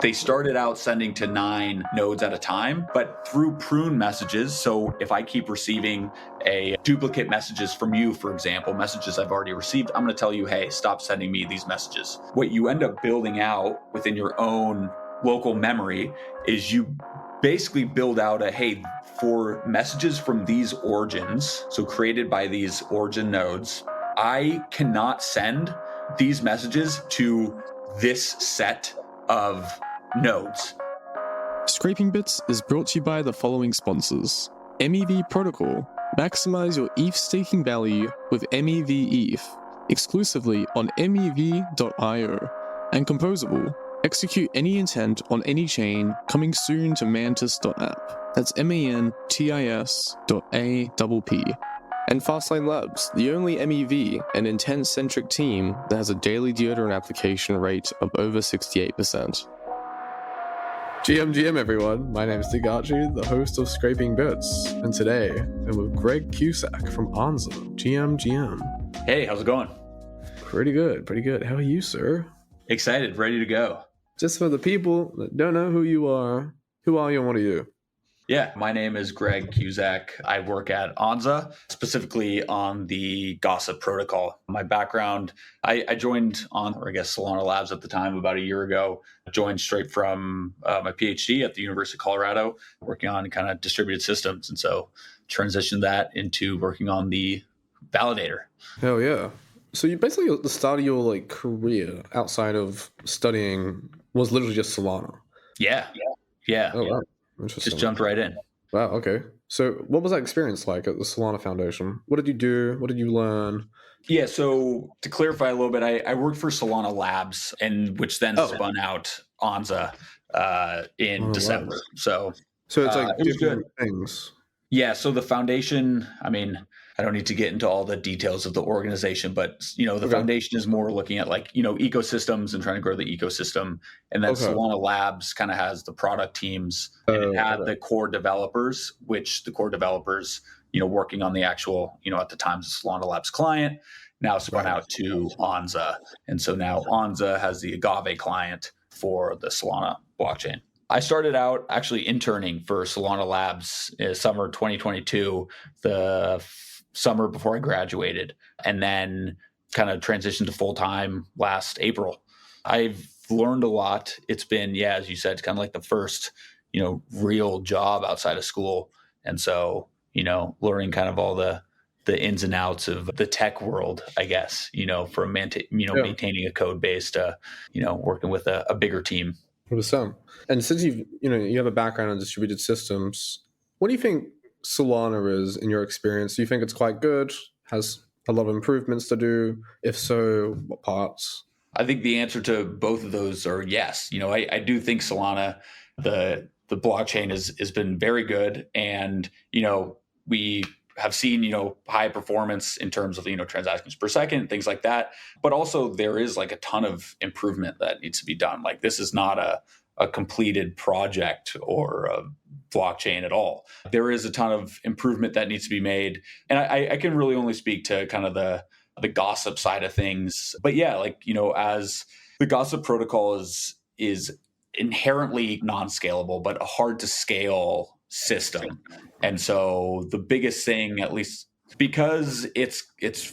They started out sending to 9 nodes at a time, but through prune messages. So if I keep receiving a duplicate messages from you, for example, messages I've already received, I'm going to tell you, hey, stop sending me these messages. What you end up building out within your own local memory is you basically build out a, hey, for messages from these origins, so created by these origin nodes, I cannot send these messages to this set of nodes. Scraping Bits is brought to you by the following sponsors. MEV Protocol. Maximize your ETH staking value with MEV ETH, exclusively on MEV.io. And Composable. Execute any intent on any chain, coming soon to mantis.app. That's mantis.app. And Fastlane Labs, the only MEV and intent-centric team that has a daily deodorant application rate of over 68%. GM everyone, my name is Digachi, the host of Scraping Bits, and today I'm with Greg Cusack from Anza, GM. Hey, how's it going? Pretty good. How are you, sir? Excited, ready to go. Just for the people that don't know who you are you and what are you? Yeah, my name is Greg Cusack. I work at Anza, specifically on the Gossip protocol. My background, I joined on, or I guess Solana Labs at the time, about a year ago. I joined straight from my PhD at the University of Colorado, working on kind of distributed systems. And so transitioned that into working on the Validator. Hell yeah. So you basically, the start of your career outside of studying was literally just Solana. Yeah. Oh, wow. Interesting. Just jumped right in. Wow, okay. So what was that experience like at the Solana Foundation? What did you do? What did you learn? Yeah, so to clarify a little bit, I worked for Solana Labs, and which then spun out Anza in December. Wow. So it's like different things. Yeah, so the foundation, I mean, I don't need to get into all the details of the organization, but the foundation is more looking at ecosystems and trying to grow the ecosystem. And then Solana Labs kind of has the product teams, and it had the core developers, which the core developers, working on the actual, at the time, the Solana Labs client, now spun out to Anza. And so now Anza has the Agave client for the Solana blockchain. I started out actually interning for Solana Labs summer 2022, the summer before I graduated, and then kind of transitioned to full-time last April. I've learned a lot. It's been, as you said, kind of like the first, real job outside of school. And so, learning kind of all the ins and outs of the tech world, I guess, from maintaining a code base to, working with a bigger team. 100%. And since you have a background in distributed systems, what do you think Solana is in your experience? Do you think it's quite good? Has a lot of improvements to do? If so, what parts? I think the answer to both of those are yes. I do think Solana, the blockchain has been very good, and we have seen high performance in terms of transactions per second, things like that. But also there is a ton of improvement that needs to be done. This is not a completed project or a blockchain at all. There is a ton of improvement that needs to be made, and I can really only speak to kind of the Gossip side of things. But as the Gossip protocol is inherently non-scalable, but a hard to scale system. And so the biggest thing, at least because it's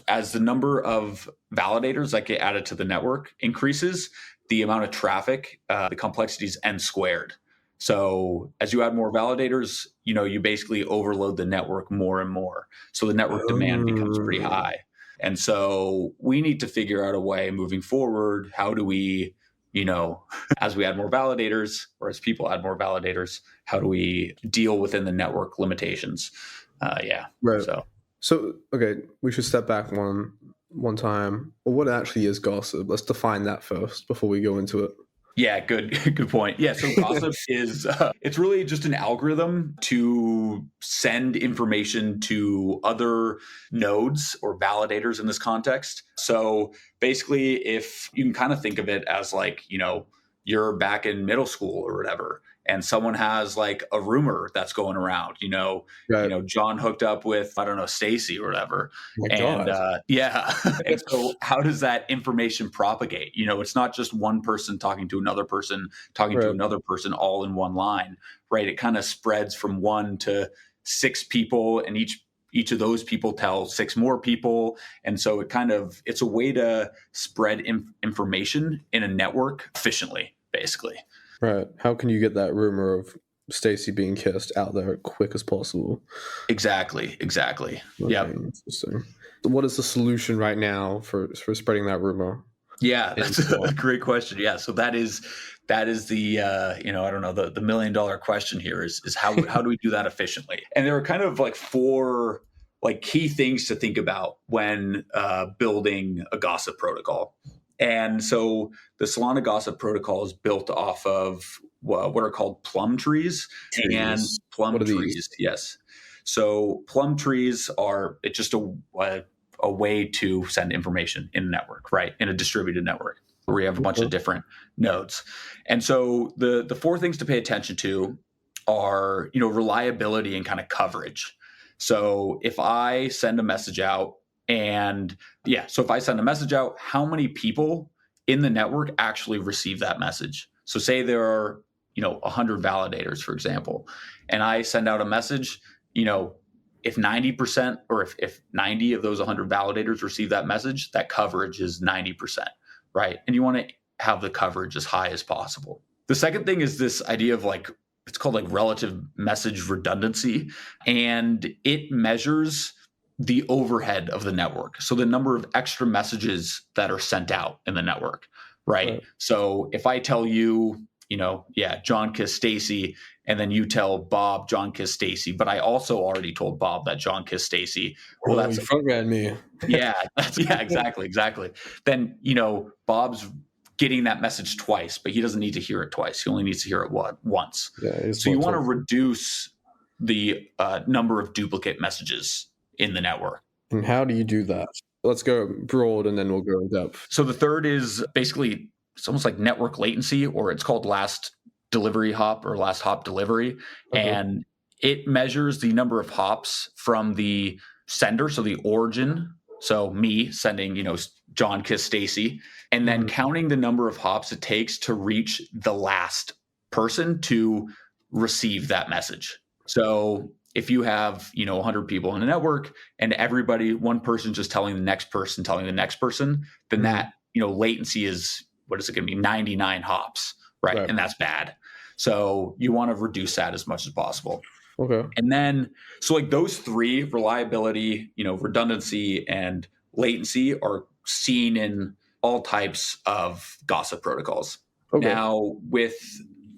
as the number of validators that get added to the network increases, the amount of traffic, the complexities n squared. So as you add more validators, you basically overload the network more and more. So the network demand becomes pretty high. And so we need to figure out a way moving forward. How do we, as we add more validators, or as people add more validators, how do we deal within the network limitations? Right. So okay, we should step back one time. Well, what actually is Gossip? Let's define that first before we go into it. Yeah, good point. Yeah, so Gossip is, it's really just an algorithm to send information to other nodes or validators in this context. So basically, if you can kind of think of it as you're back in middle school or whatever, and someone has like a rumor that's going around, Right. John hooked up with, I don't know, Stacy or whatever. My And God. yeah. And so how does that information propagate? It's not just one person talking to another person, talking to Right. another person all in one line, right? It kind of spreads from 1 to 6 people, and each of those people tell 6 more people. And so it's a way to spread information in a network efficiently, basically. Right. How can you get that rumor of Stacy being kissed out there quick as possible? Exactly. Okay, Yep. interesting. What is the solution right now for spreading that rumor? Yeah, that's a great question. Yeah, so that is the I don't know, the $1 million question here is how do we do that efficiently? And there are kind of like 4 like key things to think about when building a gossip protocol. And so the Solana gossip protocol is built off of what are called plum trees. And plum What are trees, these? yes. So plum trees are it's just a way to send information in a network, right? In a distributed network where we have a bunch of different nodes. And so the 4 things to pay attention to are, reliability and kind of coverage. So if I send a message out how many people in the network actually receive that message? So say there are, 100 validators, for example, and I send out a message, if 90% or if 90 of those 100 validators receive that message, that coverage is 90%, right? And you want to have the coverage as high as possible. The second thing is this idea of it's called like relative message redundancy, and it measures the overhead of the network. So the number of extra messages that are sent out in the network, right? So if I tell you, John kissed Stacy, and then you tell Bob John kissed Stacy, but I also already told Bob that John kissed Stacy. Well, that's you front ran me. yeah, exactly. Then Bob's getting that message twice, but he doesn't need to hear it twice. He only needs to hear it once. Yeah, so you want to reduce the number of duplicate messages in the network. And how do you do that? Let's go broad and then we'll go in depth. So the third is basically it's almost like network latency, or it's called last delivery hop or last hop delivery. And it measures the number of hops from the sender, so the origin. So me sending, John kissed Stacy, and then counting the number of hops it takes to reach the last person to receive that message. So if you have, 100 people in a network and one person just telling the next person, then that, latency is, what is it going to be? 99 hops, right? And that's bad. So you want to reduce that as much as possible. Okay. And then, so like those 3, reliability, redundancy, and latency, are seen in all types of gossip protocols. Now, with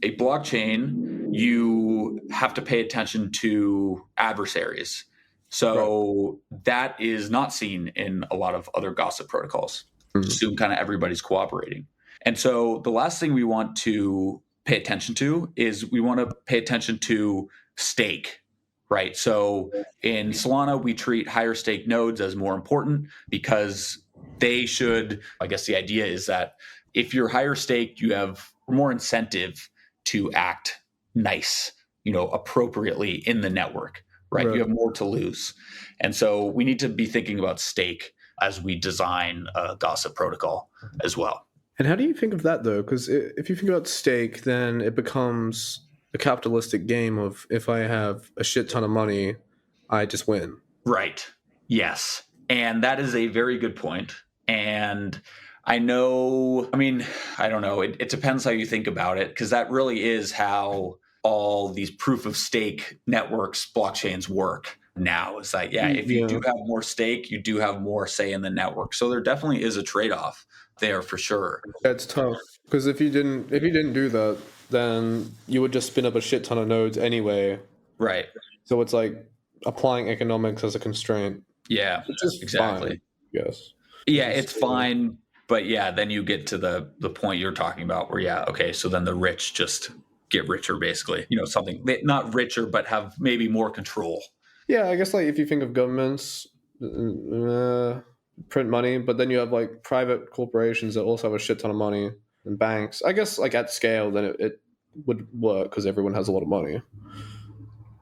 a blockchain, you have to pay attention to adversaries. So that is not seen in a lot of other gossip protocols. Assume kind of everybody's cooperating. And so the last thing we want to pay attention to is we want to pay attention to stake, right? So in Solana, we treat higher stake nodes as more important because they should, I guess the idea is that if you're higher staked, you have more incentive to act nice, appropriately in the network, right? You have more to lose. And so we need to be thinking about stake as we design a gossip protocol as well. And how do you think of that, though? Because if you think about stake, then it becomes a capitalistic game of if I have a shit ton of money, I just win. Right. Yes. And that is a very good point. And I don't know. It depends how you think about it, because that really is how all these proof of stake networks, blockchains work now. It's like, if you do have more stake, you do have more say in the network. So there definitely is a trade-off there for sure. That's tough, because if you didn't do that, then you would just spin up a shit ton of nodes anyway. Right. So it's like applying economics as a constraint. Yeah, which is exactly. Fine, yes. Yeah, it's fine. But then you get to the point you're talking about where, so then the rich just get richer, basically. Something not richer, but have maybe more control. Yeah, I guess like if you think of governments, print money, but then you have like private corporations that also have a shit ton of money. and banks. I guess like at scale, then it would work because everyone has a lot of money.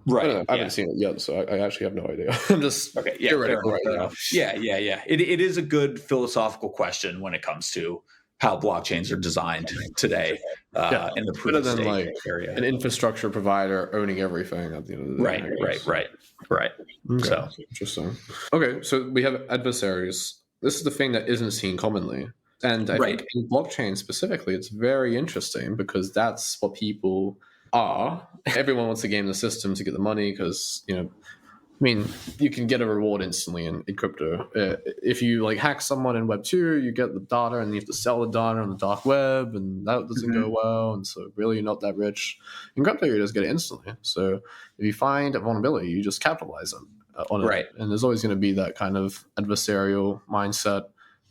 Right. I don't know. I haven't seen it yet, so I actually have no idea. I'm just theoretical right now. Yeah. It is a good philosophical question when it comes to how blockchains are designed today in the proof of stake area. An infrastructure provider owning everything at the end of the day. Right. Okay. So interesting. Okay, so we have adversaries. This is the thing that isn't seen commonly. And I think in blockchain specifically, it's very interesting because that's what people are. Everyone wants to game the system to get the money because, I mean, you can get a reward instantly in crypto. If you like hack someone in Web 2, you get the data and you have to sell the data on the dark web, and that doesn't go well. And so really you're not that rich. In crypto, you just get it instantly. So if you find a vulnerability, you just capitalize on it. Right. And there's always going to be that kind of adversarial mindset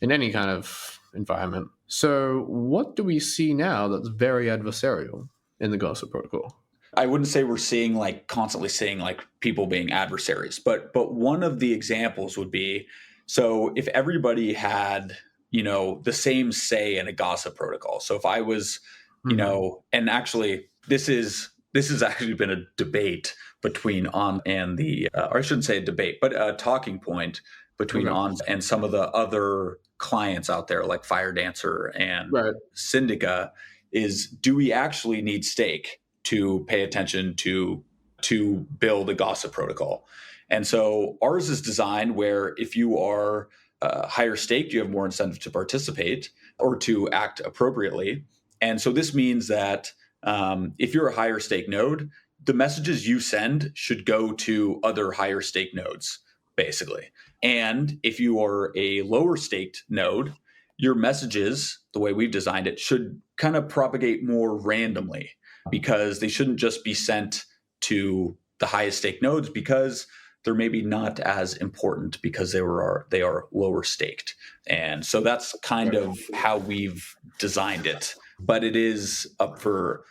in any kind of environment. So what do we see now that's very adversarial in the Gossip protocol? I wouldn't say we're constantly seeing people being adversaries, but one of the examples would be, so if everybody had, the same say in a Gossip protocol. So if I was, and actually this has actually been a debate between On and or I shouldn't say a debate, but a talking point between On and some of the other clients out there like Firedancer and Syndica is, do we actually need stake to pay attention to build a Gossip protocol? And so ours is designed where if you are higher staked, you have more incentive to participate or to act appropriately. And so this means that if you're a higher stake node, the messages you send should go to other higher stake nodes, basically. And if you are a lower staked node, your messages, the way we've designed it, should kind of propagate more randomly, because they shouldn't just be sent to the highest stake nodes because they're maybe not as important because they are lower staked. And so that's kind of how we've designed it. But it is up for,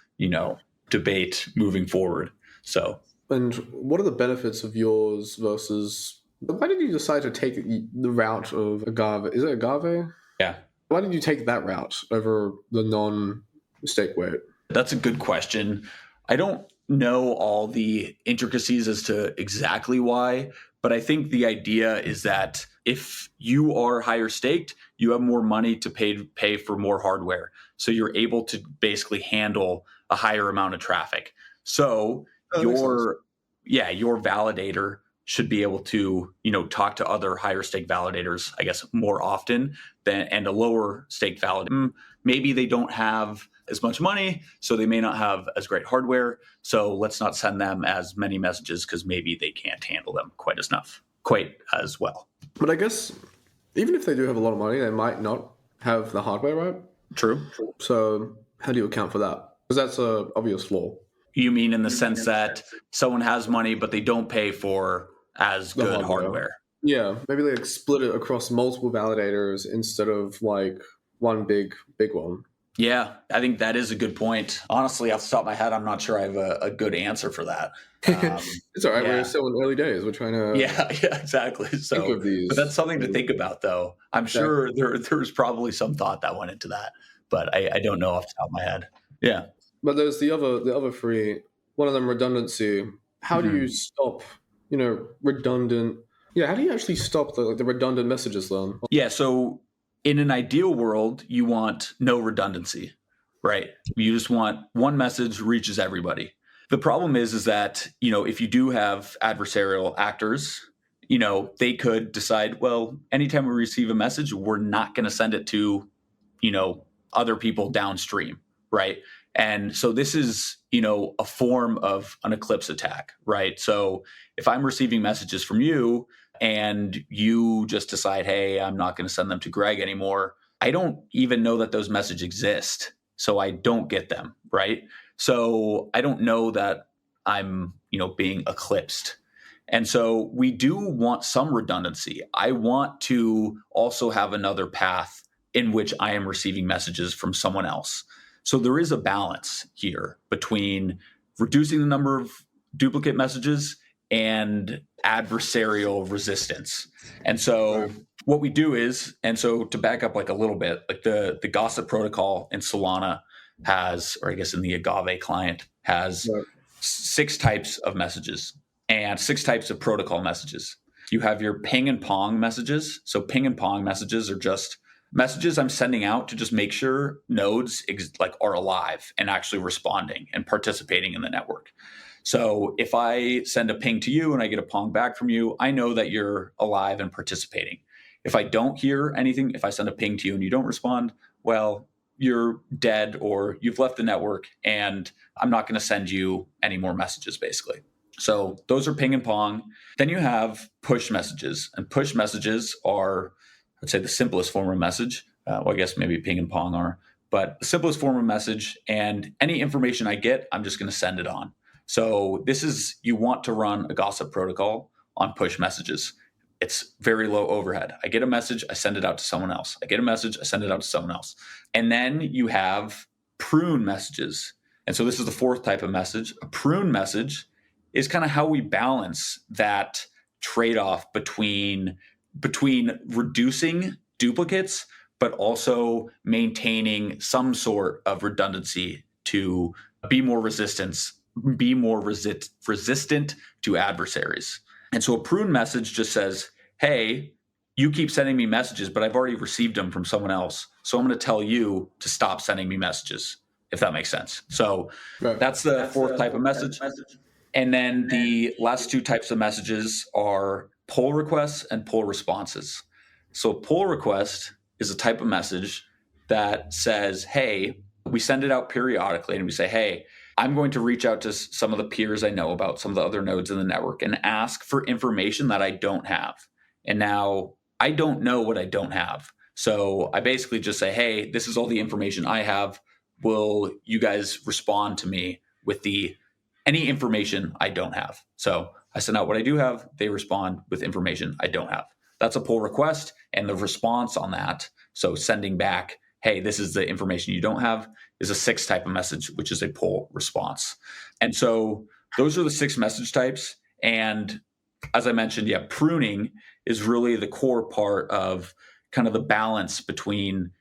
debate moving forward. So, and what are the benefits of yours versus, why did you decide to take the route of agave? Is it agave? Yeah. Why did you take that route over the non-stake way? That's a good question. I don't know all the intricacies as to exactly why, but I think the idea is that if you are higher staked, you have more money to pay for more hardware. So you're able to basically handle a higher amount of traffic. So your validator should be able to, talk to other higher stake validators, I guess, more often and a lower stake validator. Maybe they don't have as much money, so they may not have as great hardware. So let's not send them as many messages because maybe they can't handle them quite as well. But I guess even if they do have a lot of money, they might not have the hardware, right? True. So how do you account for that? Because that's an obvious flaw. You mean in the sense that someone has money, but they don't pay for as good hardware? Yeah, maybe they split it across multiple validators instead of one big one. Yeah, I think that is a good point. Honestly, off the top of my head, I'm not sure I have a good answer for that. It's all right. Yeah. We're still in early days. We're trying to exactly. So, think of these. But that's something to think about, though. I'm sure there's probably some thought that went into that, but I don't know off the top of my head. Yeah. But there's the other three. One of them, redundancy. How do you stop, redundant? Yeah, how do you actually stop the redundant messages then? Yeah, so in an ideal world, you want no redundancy, right? You just want one message reaches everybody. The problem is that, if you do have adversarial actors, they could decide, well, anytime we receive a message, we're not going to send it to, other people downstream, right? And so this is, a form of an eclipse attack, right? So if I'm receiving messages from you and you just decide, hey, I'm not going to send them to Greg anymore, I don't even know that those messages exist. So I don't get them, right? So I don't know that I'm, being eclipsed. And so we do want some redundancy. I want to also have another path in which I am receiving messages from someone else. So there is a balance here between reducing the number of duplicate messages and adversarial resistance. And so what we do is, and so to back up like a little bit, like the gossip protocol in Solana has, or I guess in the Agave client has Right. 6 types of messages and 6 types of protocol messages. You have your ping and pong messages. So ping and pong messages are just messages I'm sending out to just make sure nodes are alive and actually responding and participating in the network. So if I send a ping to you and I get a pong back from you, I know that you're alive and participating. If I don't hear anything, if I send a ping to you and you don't respond, well, you're dead or you've left the network and I'm not going to send you any more messages, basically. So those are ping and pong. Then you have push messages, and push messages are, I'd say, the simplest form of message. Well, I guess maybe ping and pong are, but the simplest form of message, and any information I get, I'm just going to send it on. So this is, you want to run a gossip protocol on push messages. It's very low overhead. I get a message, I send it out to someone else. I get a message, I send it out to someone else. And then you have prune messages. And so this is the 4th type of message. A prune message is kind of how we balance that trade-off between reducing duplicates, but also maintaining some sort of redundancy to be more resistant to adversaries. And so a prune message just says, hey, you keep sending me messages, but I've already received them from someone else. So I'm going to tell you to stop sending me messages, if that makes sense. So that's the 4th type of message. And then the last 2 types of messages are pull requests and pull responses. So pull request is a type of message that says, hey, we send it out periodically and we say, hey, I'm going to reach out to some of the peers I know about, some of the other nodes in the network, and ask for information that I don't have. And now I don't know what I don't have. So I basically just say, hey, this is all the information I have. Will you guys respond to me with any information I don't have? So I send out what I do have. They respond with information I don't have. That's a pull request. And the response on that, so sending back, hey, this is the information you don't have, is a 6th type of message, which is a pull response. And so those are the 6 message types. And as I mentioned, pruning is really the core part of kind of the balance between,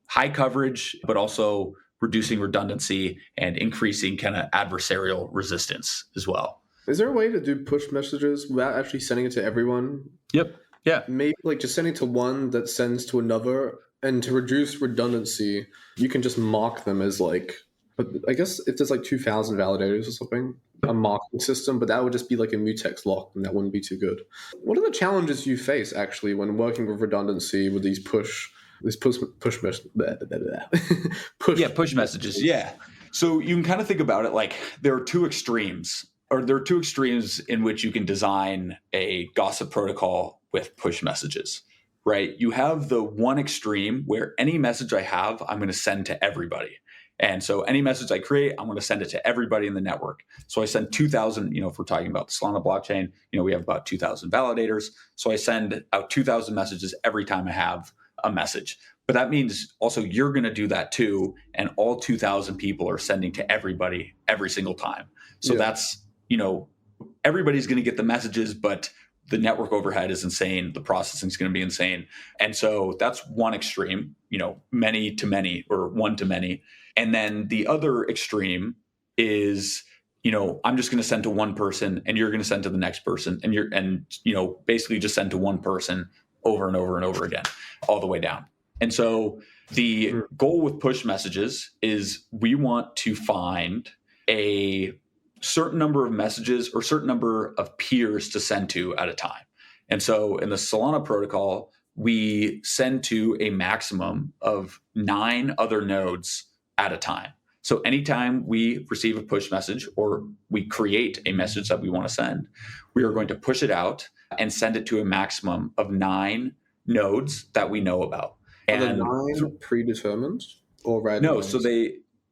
high coverage, but also reducing redundancy and increasing kind of adversarial resistance as well. Is there a way to do push messages without actually sending it to everyone? Yep. Yeah. Maybe just sending to one that sends to another, and to reduce redundancy, you can just mark them as but I guess if there's 2,000 validators or something, a marking system, but that would just be like a mutex lock, and that wouldn't be too good. What are the challenges you face actually when working with redundancy with these push messages? Yeah. So you can kind of think about it like there are 2 extremes, or there are 2 extremes in which you can design a gossip protocol with push messages, right? You have the one extreme where any message I have, I'm going to send to everybody. And so any message I create, I'm going to send it to everybody in the network. So I send 2,000, if we're talking about the Solana blockchain, we have about 2,000 validators. So I send out 2,000 messages every time I have a message. But that means also you're going to do that too. And all 2,000 people are sending to everybody every single time. So that's, everybody's going to get the messages, but the network overhead is insane. The processing is going to be insane. And so that's one extreme, many to many or one to many. And then the other extreme is, I'm just going to send to one person and you're going to send to the next person. And basically just send to one person over and over and over again, all the way down. And so the goal with push messages is we want to find a certain number of messages or certain number of peers to send to at a time. And so in the Solana protocol, we send to a maximum of 9 other nodes at a time. So anytime we receive a push message or we create a message that we want to send, we are going to push it out and send it to a maximum of 9 nodes that we know about. Are the 9 predetermined or random? No,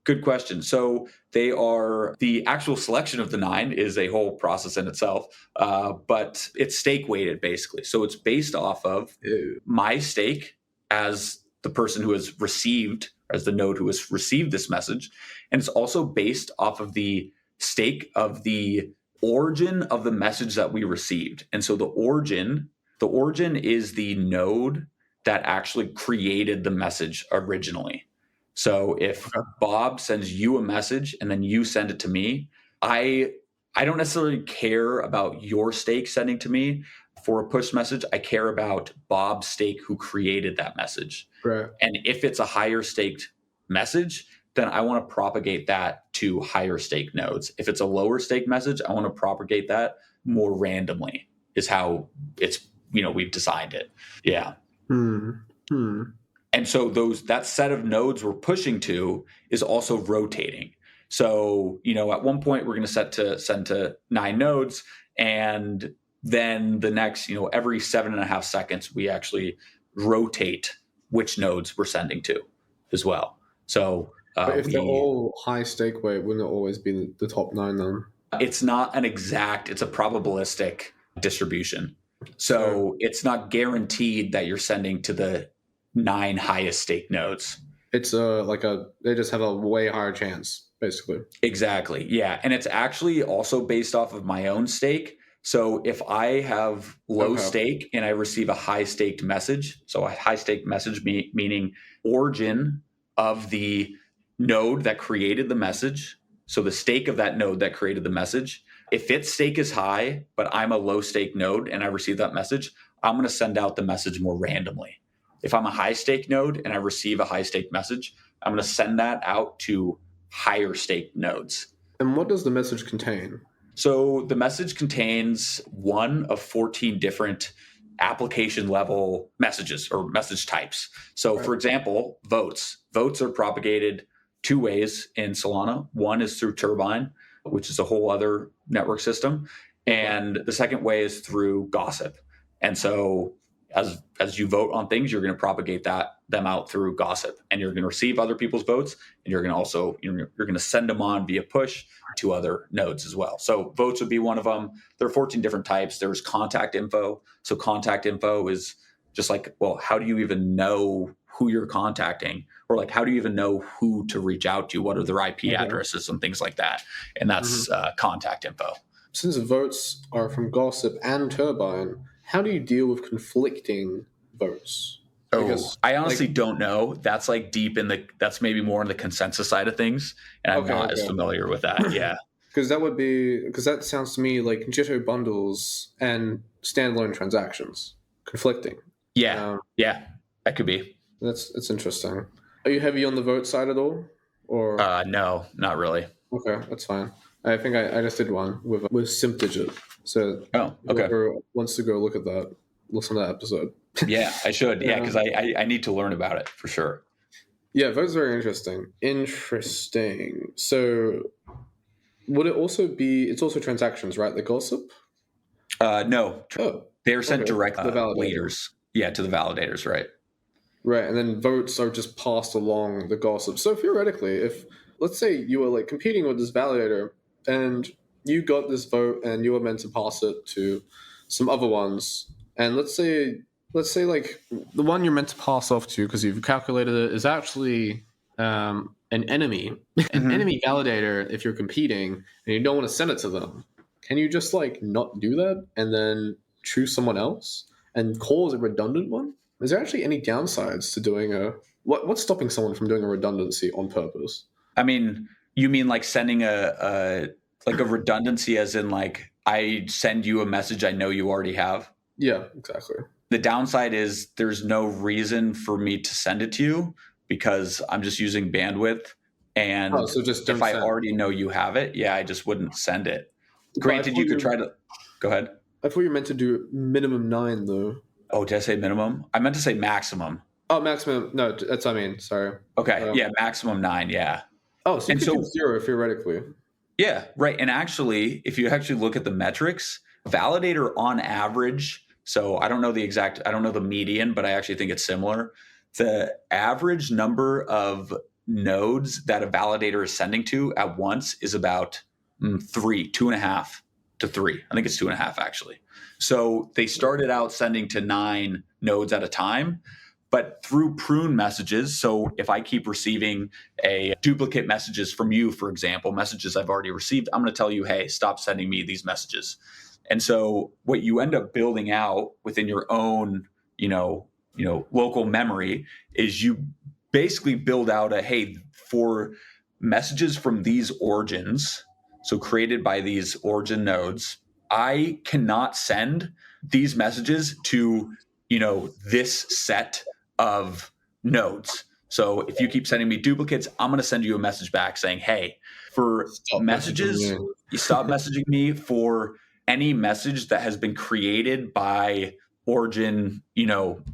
good question. So they are, the actual selection of the 9 is a whole process in itself, but it's stake weighted basically. So it's based off of my stake as the person who has received, as the node who has received this message. And it's also based off of the stake of the origin of the message that we received. And so the origin The origin is the node that actually created the message originally. So if Bob sends you a message and then you send it to me, I don't necessarily care about your stake sending to me for a push message. I care about Bob's stake who created that message. Right. And if it's a higher staked message, then I want to propagate that to higher stake nodes. If it's a lower stake message, I want to propagate that more randomly, is how it's, we've designed it. Yeah. And so that set of nodes we're pushing to is also rotating. So, at one point we're going to send to 9 nodes, and then the next, every 7.5 seconds, we actually rotate which nodes we're sending to as well. So but if they're all high stake weight, wouldn't it always be the top 9 then? It's not an exact, it's a probabilistic distribution. So it's not guaranteed that you're sending to the 9 highest stake nodes. It's they just have a way higher chance, basically. Exactly. Yeah. And it's actually also based off of my own stake. So if I have low stake and I receive a high staked message, so a high staked message meaning origin of the node that created the message. So the stake of that node that created the message, if its stake is high, but I'm a low stake node and I receive that message, I'm going to send out the message more randomly. If I'm a high stake node and I receive a high stake message, I'm going to send that out to higher stake nodes. And what does the message contain? So the message contains one of 14 different application level messages or message types. So for example, votes. Votes are propagated 2 ways in Solana. One is through Turbine, which is a whole other network system. And the second way is through gossip. And so as you vote on things, you're going to propagate them out through gossip, and you're going to receive other people's votes, and you're going to also you're going to send them on via push to other nodes as well. So votes would be one of them. There are 14 different types. There's contact info. So contact info is just like, well, how do you even know who you're contacting, or like how do you even know who to reach out to? What are their IP addresses and things like that? And that's contact info. Since votes are from gossip and Turbine, how do you deal with conflicting votes? I honestly don't know. That's like that's maybe more on the consensus side of things. And I'm not as familiar with that. Yeah. Because that sounds to me like Jitto bundles and standalone transactions conflicting. Yeah. That could be. That's interesting. Are you heavy on the vote side at all? Or no, not really. Okay, that's fine. I think I just did one with SimpDigit. So whoever wants to go look at that, listen to that episode. Yeah, I should. Yeah, because I need to learn about it for sure. Yeah, vote's very interesting. Interesting. So would it also be, it's also transactions, right? The gossip? No. They're sent directly to to the validators. Yeah, to the validators, right. Right, and then votes are just passed along the gossip. So theoretically, if, let's say you were like competing with this validator and you got this vote and you were meant to pass it to some other ones, and let's say like the one you're meant to pass off to because you've calculated it is actually an enemy, enemy validator. If you're competing and you don't want to send it to them, can you just like not do that and then choose someone else and cause a redundant one? Is there actually any downsides to doing what's stopping someone from doing a redundancy on purpose? I mean, you mean like sending a redundancy as in like I send you a message I know you already have? Yeah, exactly. The downside is there's no reason for me to send it to you because I'm just using bandwidth. And if I already know you have it, I just wouldn't send it. Granted, you could try to... Go ahead. I thought you meant to do minimum 9, though. Oh, did I say minimum? I meant to say maximum. Oh, maximum. No, that's what I mean. Sorry. Okay. Maximum 9. Yeah. Oh, so you could do 0 theoretically. Yeah, right. And actually, if you actually look at the metrics, validator on average, so I don't know the median, but I actually think it's similar. The average number of nodes that a validator is sending to at once is about 2.5 to 3. I think it's 2.5 actually. So they started out sending to 9 nodes at a time, but through prune messages. So if I keep receiving a duplicate messages from you, for example, messages I've already received, I'm going to tell you, hey, stop sending me these messages. And so what you end up building out within your own, local memory is you basically build out hey, for messages from these origins, so created by these origin nodes, I cannot send these messages to, this set of nodes. So if you keep sending me duplicates, I'm going to send you a message back saying, hey, for Stop messaging messages, me. you stop messaging me for any message that has been created by origin,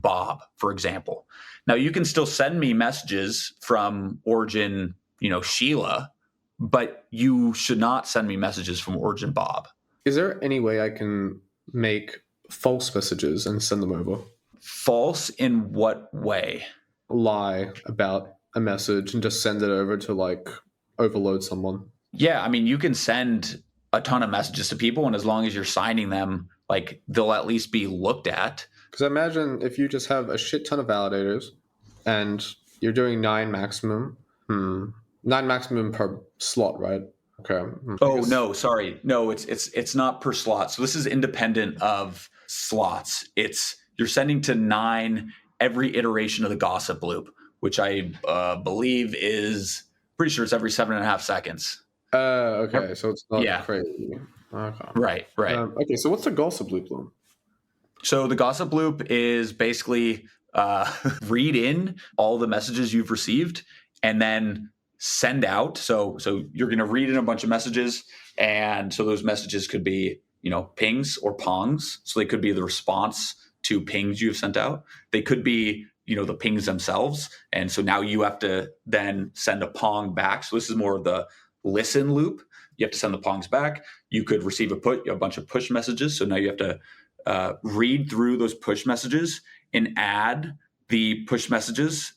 Bob, for example. Now you can still send me messages from origin, Sheila, but you should not send me messages from origin Bob. Is there any way I can make false messages and send them over? False in what way? Lie about a message and just send it over to like overload someone. Yeah, I mean, you can send a ton of messages to people, and as long as you're signing them, like they'll at least be looked at. Because imagine if you just have a shit ton of validators and you're doing 9 maximum. 9 maximum per slot, right? Okay. Oh no, sorry. No, it's not per slot. So this is independent of slots. It's you're sending to 9 every iteration of the gossip loop, which I believe is pretty sure it's every 7.5 seconds. Okay, so it's not crazy. Okay. Right. Okay, so what's the gossip loop then? So the gossip loop is basically read in all the messages you've received and then send out. So you're going to read in a bunch of messages, and so those messages could be pings or pongs. So they could be the response to pings you've sent out. They could be the pings themselves, and so now you have to then send a pong back. So this is more of the listen loop. You have to send the pongs back. You could receive a bunch of push messages. So now you have to read through those push messages and add the push messages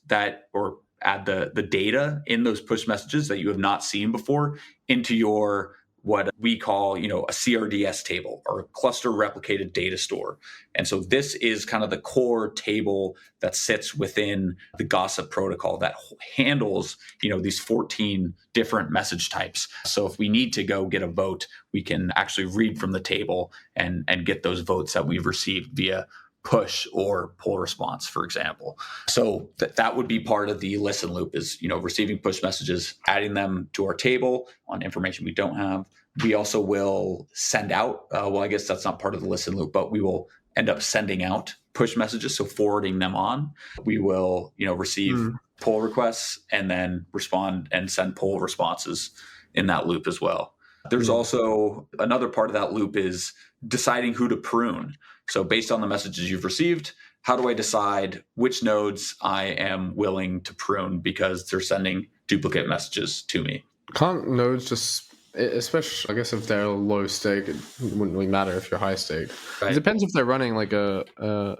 or add the data in those push messages that you have not seen before into your what we call, a CRDS table, or cluster replicated data store. And so this is kind of the core table that sits within the gossip protocol that handles, these 14 different message types. So if we need to go get a vote, we can actually read from the table and get those votes that we've received via push or pull response, for example. So that would be part of the listen loop is, receiving push messages, adding them to our table on information we don't have. We also will send out, I guess that's not part of the listen loop, but we will end up sending out push messages, so forwarding them on. We will, receive pull requests and then respond and send pull responses in that loop as well. There's also another part of that loop is deciding who to prune. So based on the messages you've received, how do I decide which nodes I am willing to prune because they're sending duplicate messages to me? Can't nodes just, especially I guess if they're low stake, it wouldn't really matter if you're high stake. Right. It depends if they're running like an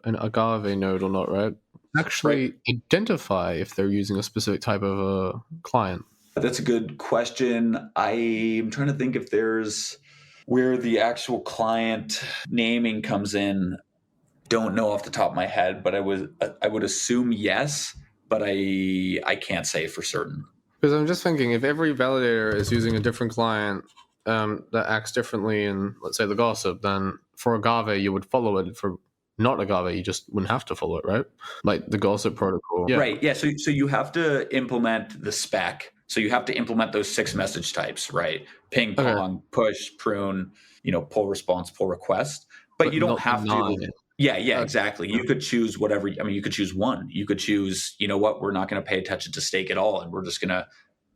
agave node or not, right? Actually identify if they're using a specific type of a client. That's a good question. I'm trying to think if there's where the actual client naming comes in. Don't know off the top of my head, but I would assume yes, but I can't say for certain. Because I'm just thinking if every validator is using a different client that acts differently in, let's say, the gossip, then for agave you would follow it. For not agave, you just wouldn't have to follow it, right? Like the gossip protocol. Yeah. Right. Yeah. So you have to implement the spec. So you have to implement those 6 message types, right? Ping, pong, push, prune, pull response, pull request. But you don't have to. Yeah, exactly. You could choose whatever. I mean, you could choose one. You could choose, we're not going to pay attention to stake at all, and we're just going to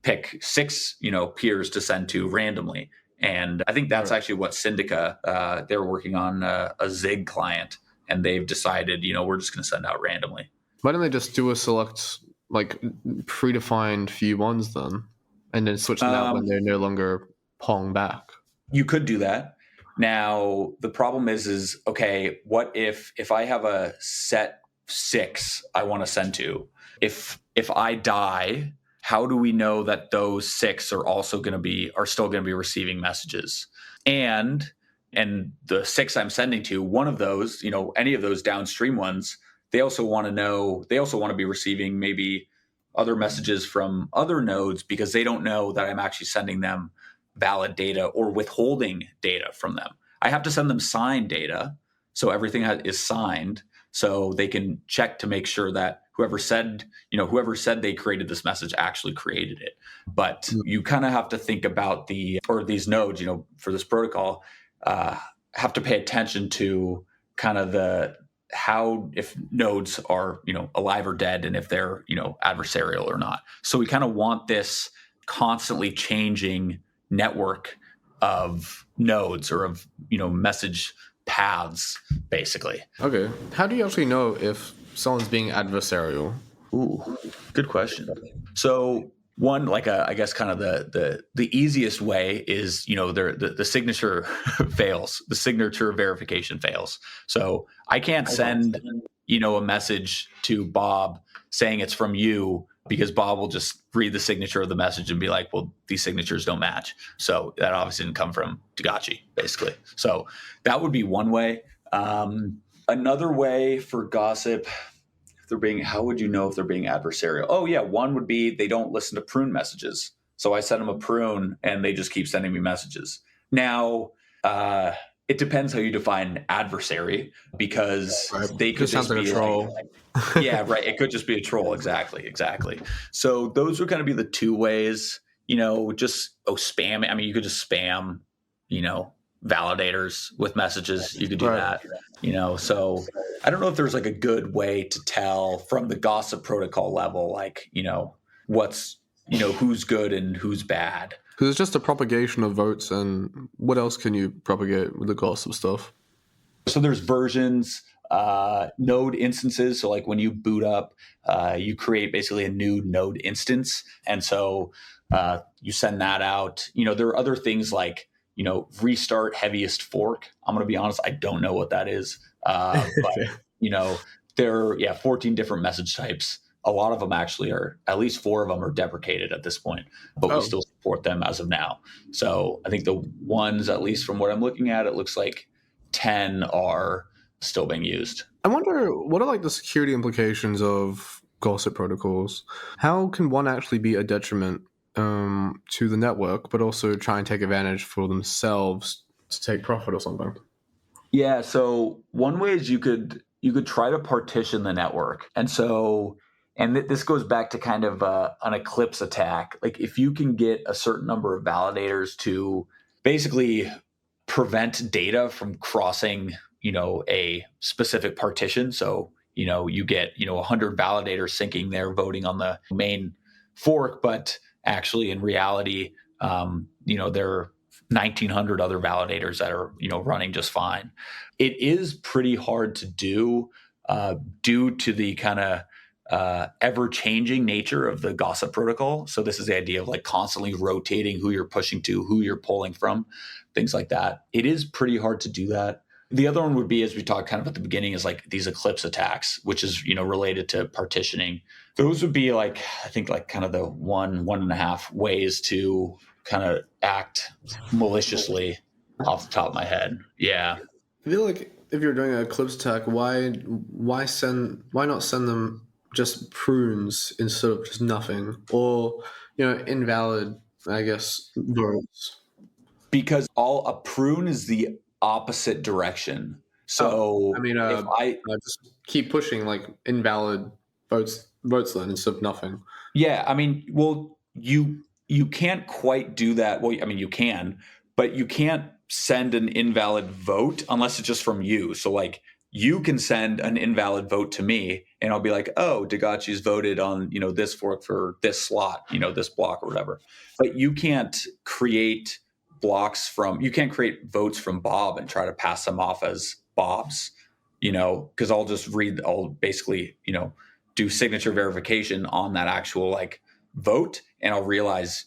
pick 6, peers to send to randomly. And I think that's actually what Syndica, they're working on a Zig client, and they've decided, we're just going to send out randomly. Why don't they just do a select, like predefined few ones then, and then switch them out when they're no longer pong back? You could do that. Now, the problem is okay, what if I have a set 6 I want to send to? If I die, how do we know that those 6 are still going to be receiving messages? And the 6 I'm sending to, one of those, any of those downstream ones, they also want to be receiving maybe other messages from other nodes because they don't know that I'm actually sending them valid data or withholding data from them. I have to send them signed data. So everything is signed, so they can check to make sure that whoever said they created this message actually created it. But you kind of have to think about these nodes, for this protocol, have to pay attention to kind of if nodes are, alive or dead, and if they're, adversarial or not. So we kind of want this constantly changing network of nodes or of, message paths, basically. Okay. How do you actually know if someone's being adversarial? Ooh, good question. So one, I guess kind of the easiest way is, the signature fails, the signature verification fails. So I can't send, a message to Bob saying it's from you, because Bob will just read the signature of the message and be like, well, these signatures don't match. So that obviously didn't come from Tagachi, basically. So that would be one way. Another way for gossip, how would you know if they're being adversarial? Oh yeah, one would be they don't listen to prune messages. So I send them a prune and they just keep sending me messages. Now, it depends how you define adversary, because they could just be a troll. Yeah, right. It could just be a troll. Exactly. So those would kind of be the two ways, spam. I mean, you could just spam, validators with messages. You could do that, so I don't know if there's a good way to tell from the gossip protocol level, what's, who's good and who's bad. Because it's just a propagation of votes, and what else can you propagate with the gossip stuff? So there's versions, node instances. So when you boot up, you create basically a new node instance. And so you send that out. There are other things like, restart heaviest fork. I'm going to be honest, I don't know what that is. But, there are 14 different message types. A lot of them actually at least 4 of them are deprecated at this point, but we still support them as of now. So I think the ones, at least from what I'm looking at, it looks like 10 are still being used. I wonder, what are the security implications of gossip protocols? How can one actually be a detriment to the network, but also try and take advantage for themselves to take profit or something? Yeah, so one way is you could try to partition the network. And so, this goes back to kind of an eclipse attack. If you can get a certain number of validators to basically prevent data from crossing, a specific partition. So, you get, 100 validators syncing there, voting on the main fork, but actually in reality, there are 1,900 other validators that are, running just fine. It is pretty hard to do due to the kind of ever-changing nature of the gossip protocol. So this is the idea of constantly rotating who you're pushing to, who you're pulling from, things like that. It is pretty hard to do that. The other one would be, as we talked kind of at the beginning, is these eclipse attacks, which is, related to partitioning. Those would be I think kind of the 1.5 ways to kind of act maliciously off the top of my head. Yeah. I feel like if you're doing an eclipse attack, why not send them just prunes instead of just nothing, or invalid, I guess, votes? Because a prune is the opposite direction. So if I just keep pushing invalid votes then instead of nothing. Yeah, I mean, well, you can't quite do that. Well, I mean, you can, but you can't send an invalid vote unless it's just from you. So you can send an invalid vote to me and I'll be like, oh, Tagachi's voted on, this fork for this slot, this block or whatever. But you can't create votes from Bob and try to pass them off as Bob's, because I'll basically, do signature verification on that actual vote, and I'll realize,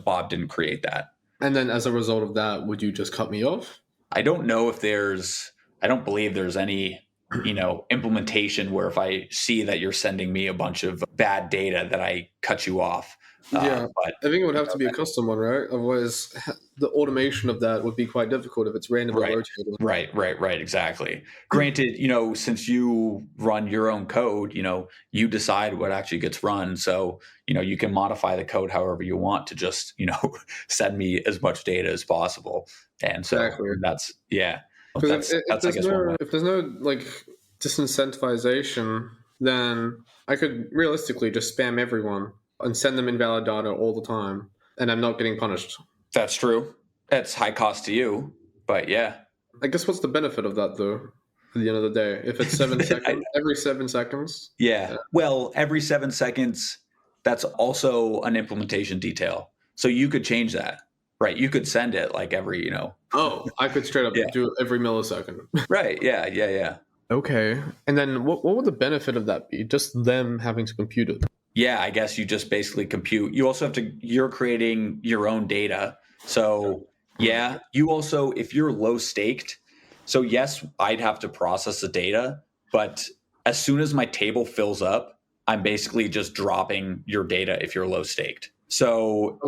Bob didn't create that. And then as a result of that, would you just cut me off? I don't believe there's any implementation where if I see that you're sending me a bunch of bad data that I cut you off. Yeah, But I think it would have to be a custom one, right? Otherwise, the automation of that would be quite difficult if it's randomly Right. rotated. Right. Exactly. Granted, since you run your own code, you decide what actually gets run. So, you can modify the code however you want to just, send me as much data as possible. And so Exactly. that's, yeah, Because that's I guess one way. if there's no like disincentivization, then I could realistically just spam everyone and send them invalid data all the time, and I'm not getting punished. That's true. That's high cost to you, but yeah. I guess what's the benefit of that though? At the end of the day, if it's 7 seconds, every 7 seconds. Yeah. Well, every 7 seconds, that's also an implementation detail. So you could change that, right? You could send it like every. Oh, I could straight up Yeah. do every millisecond. Right. Yeah. Okay. And then what would the benefit of that be? Just them having to compute it. Yeah, I guess you just basically compute. You also you're creating your own data. So yeah, you also, if you're low staked, so yes, I'd have to process the data, but as soon as my table fills up, I'm basically just dropping your data if you're low staked. So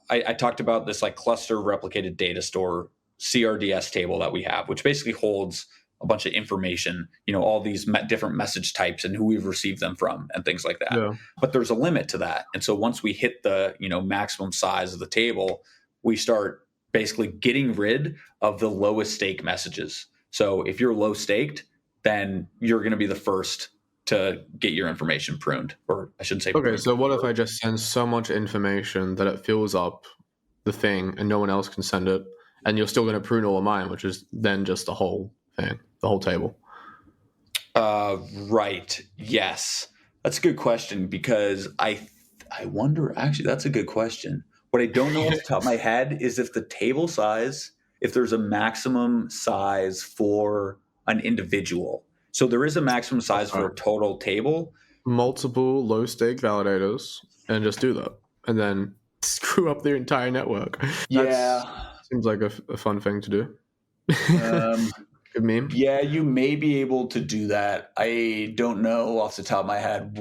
I talked about this like cluster replicated data store CRDS table that we have, which basically holds a bunch of information, all these different message types and who we've received them from and things like that. Yeah. But there's a limit to that. And so once we hit the, maximum size of the table, we start basically getting rid of the lowest stake messages. So if you're low staked, then you're going to be the first to get your information pruned, or I shouldn't say Okay, pruned. so what if I just send so much information that it fills up the thing and no one else can send it, and you're still going to prune all of mine, which is then just the whole thing, the whole table? Right. Yes. That's a good question because I wonder, actually, that's a good question. What I don't know off the top of my head is if the table size, if there's a maximum size for an individual. So there is a maximum size for a total table. Multiple low stake validators and just do that. And then screw up their entire network. Seems like a fun thing to do. Good meme. Yeah, you may be able to do that. I don't know off the top of my head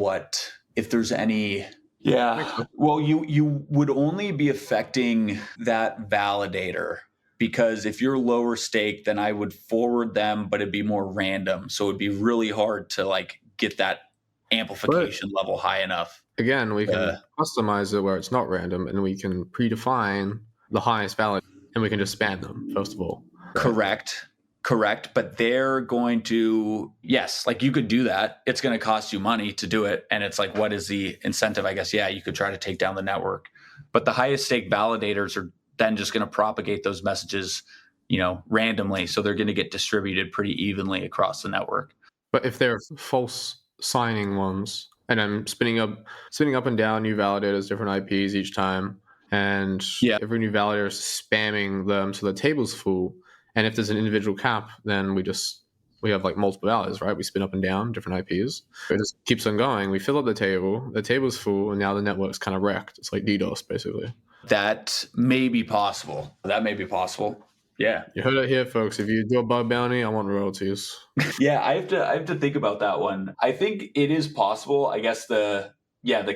if there's any. Yeah. Well, you would only be affecting that validator because if you're lower stake, then I would forward them, but it'd be more random. So it'd be really hard to like get that amplification level high enough. Again, we can customize it where it's not random and we can predefine the highest valid and we can just span them, first of all. Right? Correct. But they're going to, yes, like you could do that. It's going to cost you money to do it. And it's like, what is the incentive? I guess, yeah, you could try to take down the network. But the highest stake validators are then just going to propagate those messages, randomly. So they're going to get distributed pretty evenly across the network. But if they're false signing ones, and I'm spinning up and down new validators, different IPs each time, and every new validator is spamming them so the table's full. And if there's an individual cap, then we have like multiple validators, right? We spin up and down different IPs. It just keeps on going. We fill up the table's full, and now the network's kind of wrecked. It's like DDoS, basically. That may be possible. Yeah. You heard it here, folks. If you do a bug bounty, I want royalties. Yeah, I have to think about that one. I think it is possible. I guess the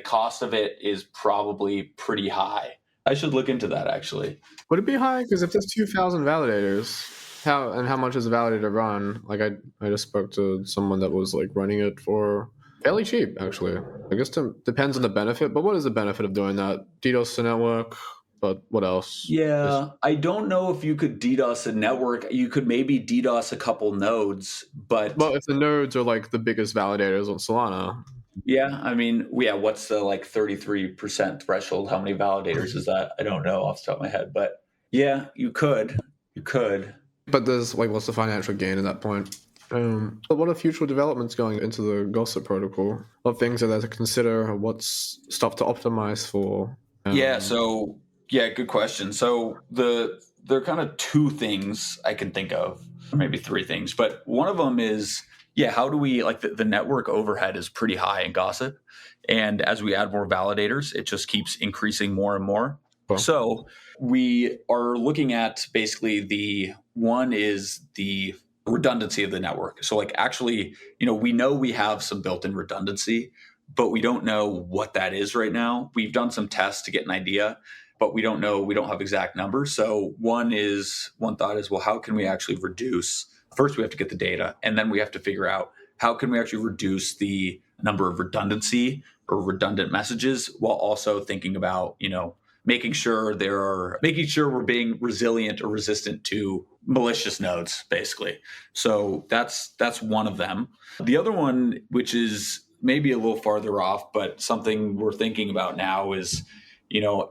cost of it is probably pretty high. I should look into that actually. Would it be high? Because if there's 2,000 validators, how much is a validator run? Like I just spoke to someone that was like running it for fairly cheap, actually. I guess it depends on the benefit. But what is the benefit of doing that? DDoS the network. But what else? Yeah, I don't know if you could DDoS a network. You could maybe DDoS a couple nodes, but if the nodes are like the biggest validators on Solana. Yeah, I mean, what's the like 33% threshold? How many validators is that? I don't know off the top of my head, but yeah, you could. But there's like, what's the financial gain at that point? But what are future developments going into the Gossip protocol? What things are there to consider? What's stuff to optimize for? Good question. So there are kind of two things I can think of, or maybe three things, but one of them is, how do we, like the network overhead is pretty high in Gossip. And as we add more validators, it just keeps increasing more and more. Cool. So we are looking at basically the redundancy of the network. So like actually, we know we have some built-in redundancy, but we don't know what that is right now. We've done some tests to get an idea, but we don't know, we don't have exact numbers. So one thought is, well, how can we actually reduce? First, we have to get the data, and then we have to figure out how can we actually reduce the number of redundancy or redundant messages while also thinking about, making sure we're being resilient or resistant to malicious nodes, basically. So that's one of them. The other one, which is maybe a little farther off, but something we're thinking about now is,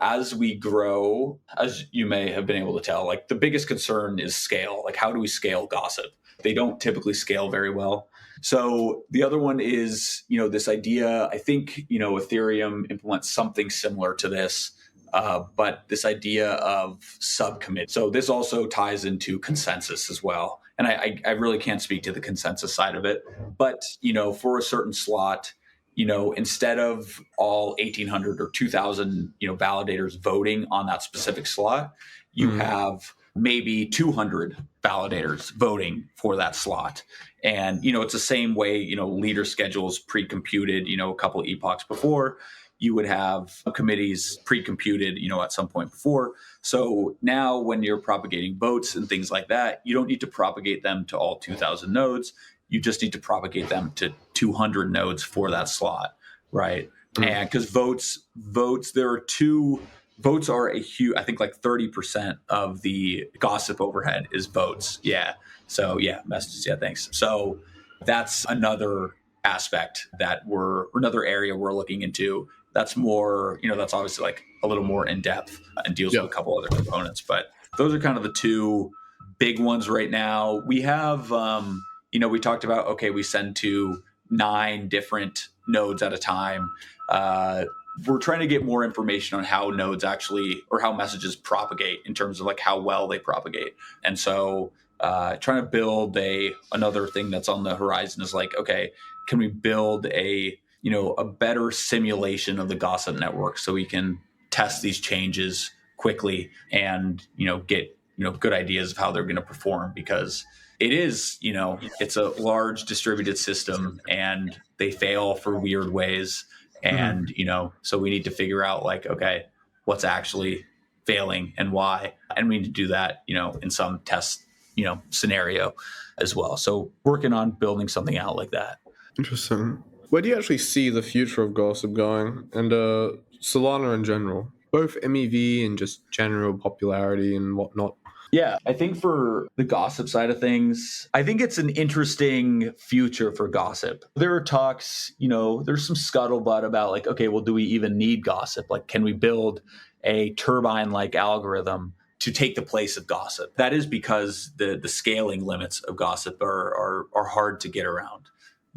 as we grow, as you may have been able to tell, like the biggest concern is scale. Like, how do we scale gossip? They don't typically scale very well. So the other one is, this idea, I think, Ethereum implements something similar to this, but this idea of subcommit. So this also ties into consensus as well. And I really can't speak to the consensus side of it, but, for a certain slot, instead of all 1,800 or 2,000, validators voting on that specific slot, you have maybe 200 validators voting for that slot. And, it's the same way, leader schedules pre-computed, a couple of epochs before. You would have committees pre-computed, at some point before. So now when you're propagating votes and things like that, you don't need to propagate them to all 2,000 nodes. You just need to propagate them to 200 nodes for that slot, right? And because votes, votes are a huge, I think like 30% of the gossip overhead is votes. Yeah. So yeah, messages. Yeah, thanks. So that's another aspect another area we're looking into. That's more, that's obviously like a little more in depth and deals with a couple other components. But those are kind of the two big ones right now. We have, we talked about, okay, we send to 9 different nodes at a time. We're trying to get more information on how nodes actually, or how messages propagate in terms of like how well they propagate. And so trying to build another thing that's on the horizon is like, okay, can we build a better simulation of the gossip network so we can test these changes quickly and, get, good ideas of how they're going to perform, because it is, it's a large distributed system and they fail for weird ways. And, so we need to figure out like, okay, what's actually failing and why. And we need to do that, in some test, scenario as well. So working on building something out like that. Interesting. Where do you actually see the future of gossip going, and Solana in general, both MEV and just general popularity and whatnot? Yeah, I think for the gossip side of things, I think it's an interesting future for gossip. There are talks, there's some scuttlebutt about like, okay, well, do we even need gossip? Like, can we build a turbine-like algorithm to take the place of gossip? That is because the scaling limits of gossip are hard to get around.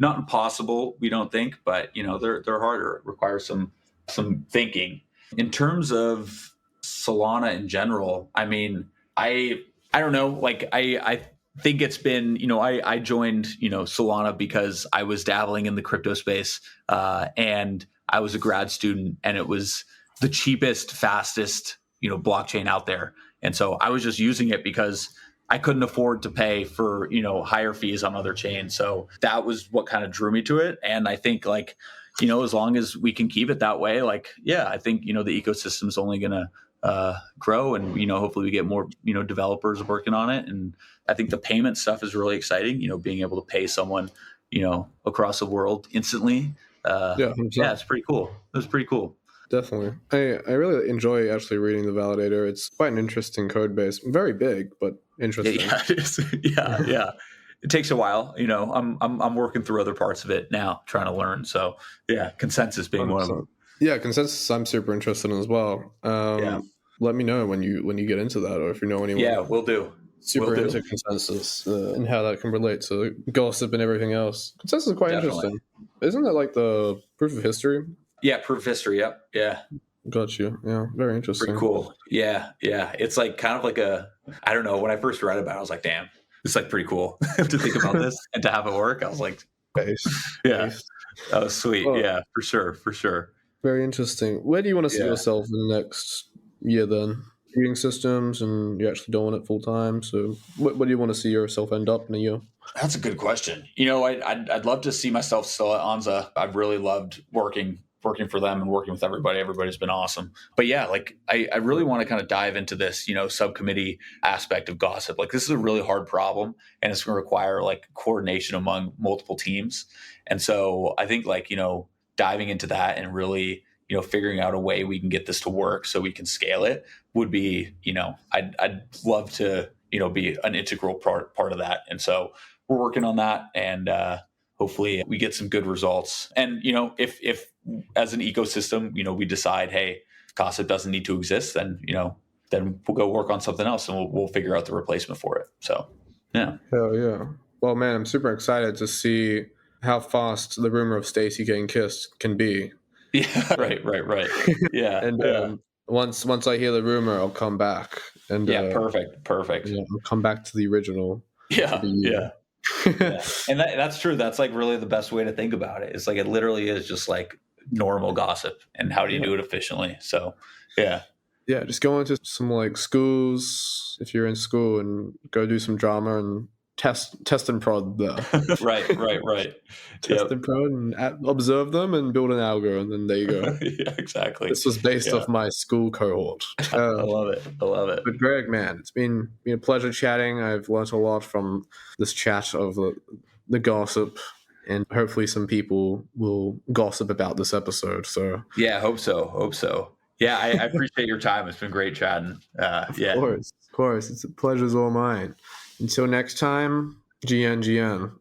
Not impossible, we don't think, but they're harder. It requires some thinking. In terms of Solana in general, I mean, I don't know. Like I think it's been, I joined, Solana because I was dabbling in the crypto space, and I was a grad student, and it was the cheapest, fastest, blockchain out there. And so I was just using it because I couldn't afford to pay for, higher fees on other chains. So that was what kind of drew me to it. And I think like, as long as we can keep it that way, like, yeah, I think, the ecosystem is only going to grow, and, hopefully we get more, developers working on it. And I think the payment stuff is really exciting, being able to pay someone, across the world instantly. Yeah, it's pretty cool. It was pretty cool. Definitely. I really enjoy actually reading the Validator. It's quite an interesting code base. Very big, but interesting. Yeah, it is. Yeah. It takes a while. I'm working through other parts of it now, trying to learn. So yeah, consensus being 100%. One of them. Yeah, consensus I'm super interested in as well. Let me know when you get into that, or if you know anyone. Yeah, we'll do. Super into consensus and how that can relate to gossip and everything else. Consensus is quite interesting. Isn't that like the proof of history? Yeah, proof of history. Yep. Yeah. Got you. Yeah, very interesting. Pretty cool. Yeah. It's like kind of like I don't know. When I first read about it, I was like, damn, it's like pretty cool to think about this and to have it work. I was like, yeah, that was sweet. Oh. Yeah, for sure. Very interesting. Where do you want to see yourself in the next year then? computing systems and you're actually doing it full time. So what do you want to see yourself end up in a year? That's a good question. I'd love to see myself still at Anza. I've really loved working for them and working with everybody. Everybody's been awesome. But yeah, like I really want to kind of dive into this, subcommittee aspect of gossip. Like this is a really hard problem and it's going to require like coordination among multiple teams. And so I think like, diving into that and really, figuring out a way we can get this to work so we can scale it would be, I'd love to, be an integral part of that. And so we're working on that, and hopefully we get some good results. And if as an ecosystem, we decide, hey, gossip doesn't need to exist, then then we'll go work on something else, and we'll figure out the replacement for it. So yeah. Hell yeah. Well, man, I'm super excited to see how fast the rumor of Stacy getting kissed can be. Yeah. Right. Yeah. And once I hear the rumor, I'll come back. And yeah. Perfect. I'll come back to the original. Yeah. Yeah. And that's true. That's like really the best way to think about it. It's like it literally is just like normal gossip, and how do you do it efficiently? So yeah. Just go into some like schools if you're in school and go do some drama and test and prod there. right. Test and prod and observe them and build an algo, and then there you go. Yeah, exactly. This was based off my school cohort. I love it. But Greg, man, it's been a pleasure chatting. I've learned a lot from this chat of the gossip, and hopefully some people will gossip about this episode. So yeah, hope so. Yeah, I appreciate your time. It's been great chatting. Of course. It's a pleasure's all mine. Until next time, GN.